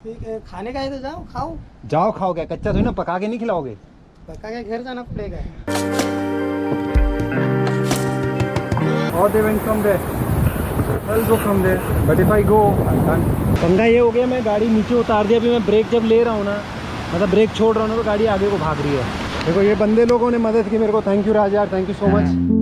ठीक है, खाने का है तो जाओ खाओ। जाओ खाओ क्या, कच्चा थोड़ी ना, पका के नहीं खिलाओगे? पक्का के घर जाना पड़ेगा। और they went from there. I'll go from there. But if I go, I'm done. पंगा ये हो गया, मैं गाड़ी नीचे उतार दिया। अभी मैं ब्रेक जब ले रहा हूँ ना, मतलब ब्रेक छोड़ रहा हूँ ना, तो गाड़ी आगे को भाग रही है। देखो ये बंदे लोगों ने मदद की मेरे को, थैंक यू राज यार, thank you so much.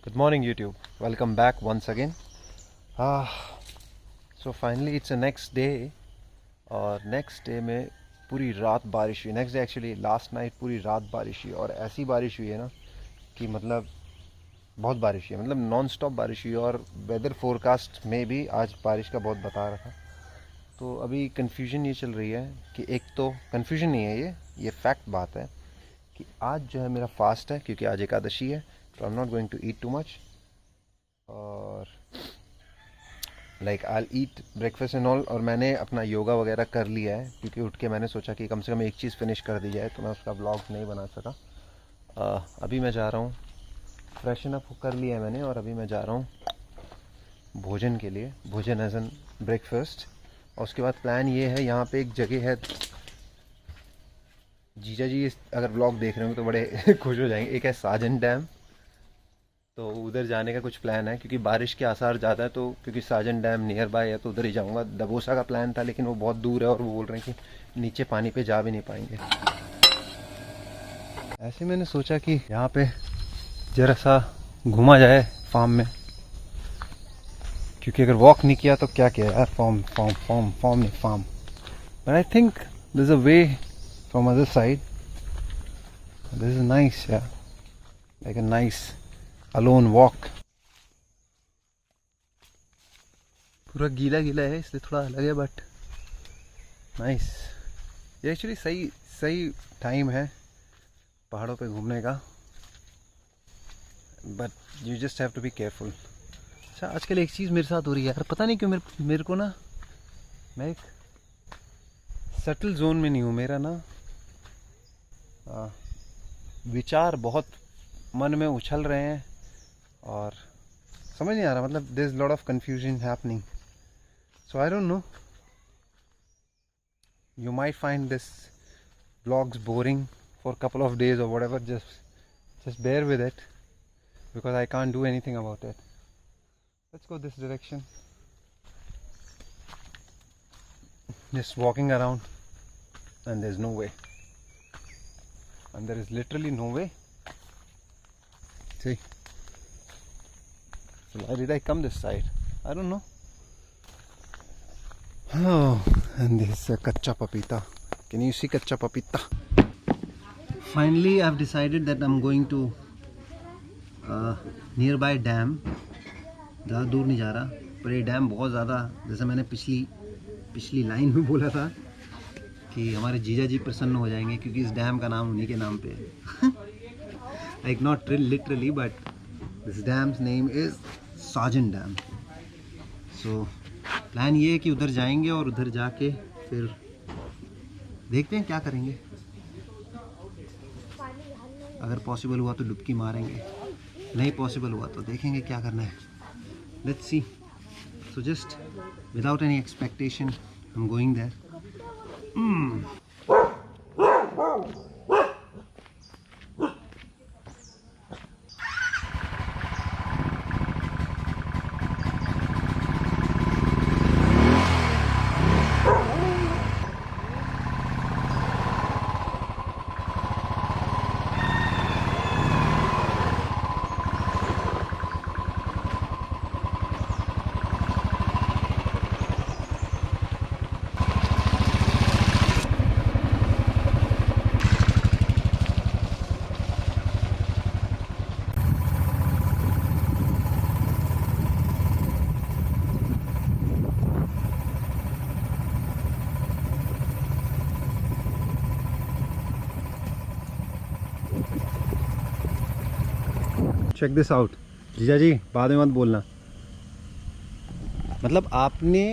Good morning YouTube, welcome back once again. So finally it's a next day, और नेक्स्ट डे में पूरी रात बारिश हुई। Next day actually last night पूरी रात बारिश हुई, और ऐसी बारिश हुई है ना कि मतलब बहुत बारिश हुई है, मतलब नॉन स्टॉप बारिश हुई। और वेदर फोरकास्ट में भी आज बारिश का बहुत बता रहा था। तो अभी कन्फ्यूजन ये चल रही है कि, एक तो कन्फ्यूजन नहीं है, ये फैक्ट बात है कि आज जो है मेरा फास्ट है, क्योंकि आज एकादशी है। तो I am not going to eat too much, और like I eat breakfast and all. और मैंने अपना योगा वगैरह कर लिया है, क्योंकि उठ के मैंने सोचा कि कम से कम एक चीज़ फिनिश कर दी जाए, तो मैं उसका ब्लॉग नहीं बना सका। अभी मैं जा रहा हूँ, फ्रेशन अप कर लिया है मैंने, और अभी मैं जा रहा हूँ भोजन के लिए, भोजन एज एन ब्रेकफास्ट। और उसके बाद प्लान ये है, यहाँ पे एक जगह है, जीजा जी अगर ब्लॉग देख रहे हो तो बड़े खुश हो जाएंगे, एक है साजन डैम। तो उधर जाने का कुछ प्लान है, क्योंकि बारिश के आसार ज़्यादा है, तो क्योंकि साजन डैम नियर बाय है तो उधर ही जाऊंगा। दबोसा का प्लान था, लेकिन वो बहुत दूर है, और वो बोल रहे हैं कि नीचे पानी पे जा भी नहीं पाएंगे। ऐसे मैंने सोचा कि यहाँ पे ज़रा सा घूमा जाए फार्म में, क्योंकि अगर वॉक नहीं किया तो क्या किया यार, फॉर्म नहीं farm. But I think this is a way from other side. This is nice यार, like a nice alone walk. पूरा गीला गीला है इसलिए थोड़ा अलग है, बट नाइस। ये एक्चुअली सही टाइम है पहाड़ों पे घूमने का, but you just have to be careful. अच्छा, आजकल एक चीज़ मेरे साथ हो रही है यार, पता नहीं क्यों मेरे को ना, मैं एक सेटल जोन में नहीं हूँ। मेरा ना विचार बहुत मन में उछल रहे हैं, और समझ नहीं आ रहा, मतलब there is lot of confusion happening. So I don't know, you might find this vlogs boring for a couple of days or whatever. Just bear with it, because I can't do anything about it. Let's go this direction. Just walking around, and there's no way, and there is literally no way. See, so why did I come this side? I don't know. Oh, and this is a kacha papita. Can you see kacha papita? Finally, I've decided that I'm going to nearby dam. ज़्यादा दूर नहीं जा रहा, पर ये dam बहुत ज़्यादा, जैसे मैंने पिछली लाइन में बोला था कि हमारे जीजा जी प्रसन्न हो जाएंगे, क्योंकि इस डैम का नाम उन्हीं के नाम पे है। Like not literally, but this dam's name is Sajan dam. So plan ये है कि उधर जाएंगे, और उधर जाके फिर देखते हैं क्या करेंगे। अगर पॉसिबल हुआ तो डुबकी मारेंगे, नहीं पॉसिबल हुआ तो देखेंगे क्या करना है। Let's see. So just without any expectation I am going there. Check this out. जीजा जी बाद में मत बोलना, मतलब आपने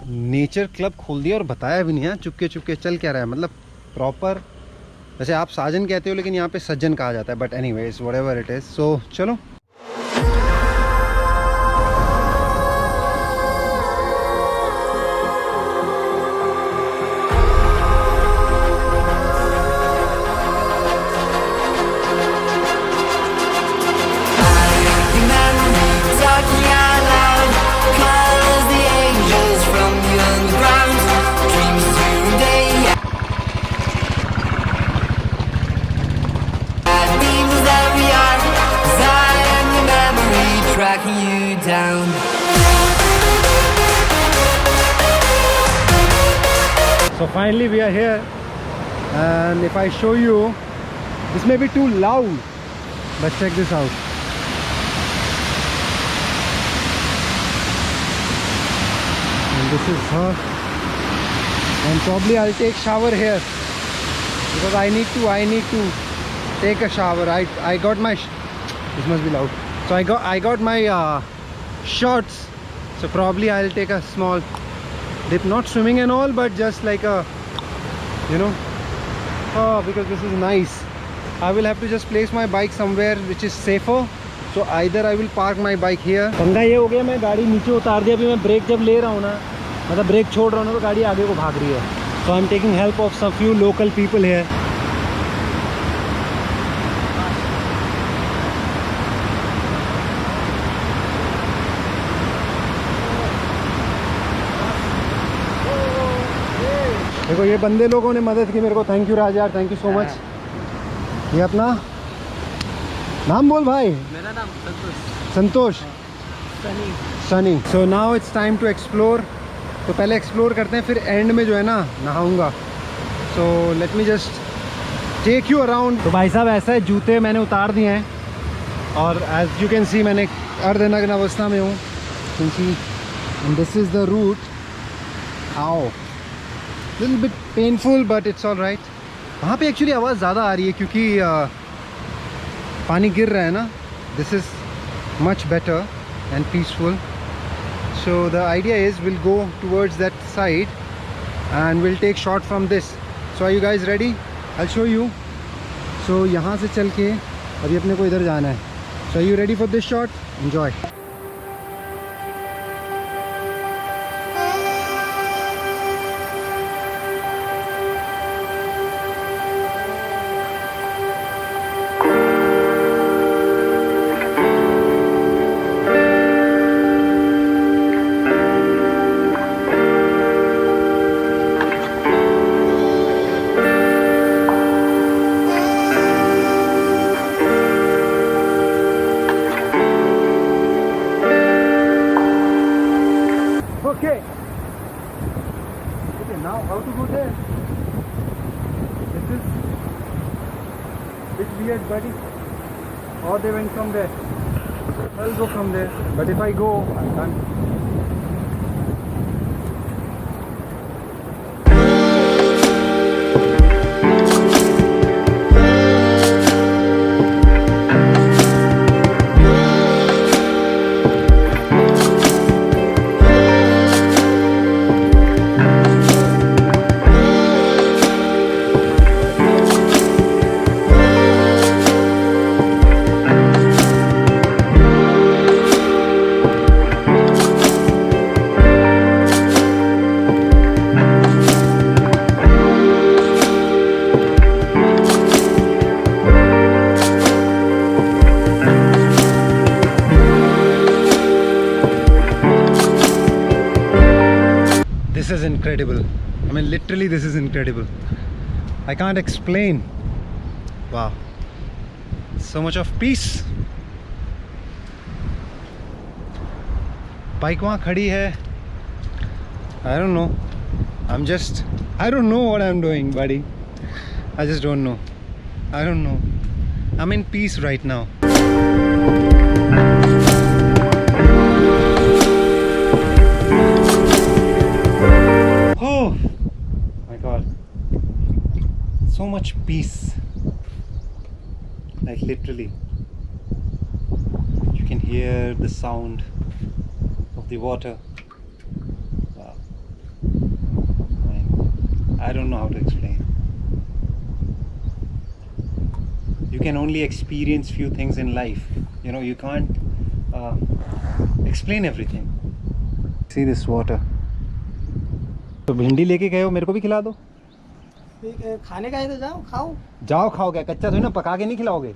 नेचर क्लब खोल दिया और बताया भी नहीं है, चुपके चुपके चल क्या रहा है, मतलब प्रॉपर। वैसे आप साजन कहते हो लेकिन यहाँ पे सज्जन कहा जाता है, but anyways whatever it is. So चलो tracking you down. So finally we are here, and if I show you, this may be too loud, but check this out. And this is her, and probably I'll take shower here because I need to take a shower. I got my this must be loud. So I got my shorts, so probably I'll take a small dip, not swimming and all, but just like a, you know, because this is nice. I will have to just place my bike somewhere which is safer, so either I will park my bike here. पंगा ये हो गया, मैं गाड़ी नीचे उतार दिया, अभी मैं ब्रेक जब ले रहा हूँ ना, मतलब ब्रेक छोड़ रहा हूँ ना, तो गाड़ी आगे को भाग रही है. So I'm taking help of some few local people here. देखो ये बंदे लोगों ने मदद की मेरे को, थैंक यू राज यार, थैंक यू सो मच. ये अपना नाम बोल भाई. मेरा नाम Santosh. Sunny. Sunny. So now it's time to explore. तो पहले एक्सप्लोर करते हैं, फिर एंड में जो है ना नहाऊंगा. So let me just take you around. तो भाई साहब ऐसा है, जूते मैंने उतार दिए हैं और एज यू कैन सी मैंने अर्धनग्न अवस्था में हूँ. This is the route. आओ little bit painful but it's all right. वहाँ पे एक्चुअली आवाज़ ज़्यादा आ रही है क्योंकि पानी गिर रहा है ना. This is much better and peaceful. So the idea is will go towards that side and will take shot from this. So are you guys ready? I show you. So यहाँ से चल के अभी अपने को इधर जाना है. So are you ready for this shot? Enjoy. Okay. Okay, now how to go there? This is bit weird, buddy. Or they went from there. I'll go from there. But if I go, I'm done. This is incredible. I mean literally this is incredible. I can't explain. Wow. So much of peace. Bike वहाँ खड़ी है. I don't know. I don't know what I'm doing, buddy. I just don't know. I don't know. I'm in peace right now. Oh my god, so much peace, like literally. can hear the sound of the water. Wow. I don't know how to explain. You can only experience few things in life. You know, you can't explain everything. See this water. तो भिंडी लेके गए हो, मेरे को भी खिला दो. ठीक है, खाने का है तो जाओ खाओ. जाओ खाओ, क्या कच्चा थोड़ी ना, पका के नहीं खिलाओगे.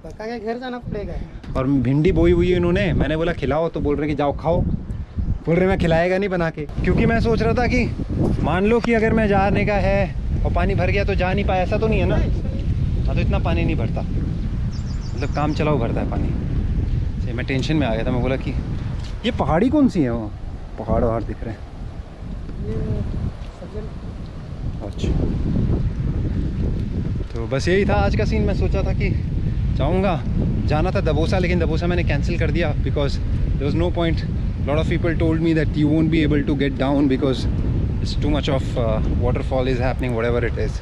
पका के घर जाना पड़ेगा. और भिंडी बोई हुई है इन्होंने, मैंने बोला खिलाओ तो बोल रहे कि जाओ खाओ. बोल रहे मैं खिलाएगा नहीं बना के, क्योंकि मैं सोच रहा था कि मान लो कि अगर मैं जाने का है और पानी भर गया तो जा नहीं पाया, ऐसा तो नहीं है ना. हाँ, तो इतना पानी नहीं भरता, मतलब काम चलाओ भरता है पानी. मैं टेंशन में आ गया था. मैं बोला कि ये पहाड़ी कौन सी है, वो पहाड़ वहाड़ दिख रहे हैं. ये सज्जन. अच्छा, तो बस यही था आज का सीन. मैं सोचा था कि जाऊंगा, जाना था दबोसा, लेकिन दबोसा मैंने कैंसिल कर दिया because there was no point. Lot of people told me that you won't be able to get down because it's too much of waterfall is happening whatever it is.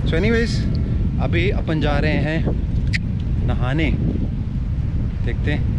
So anyways, अभी अपन जा रहे हैं नहाने. देखते हैं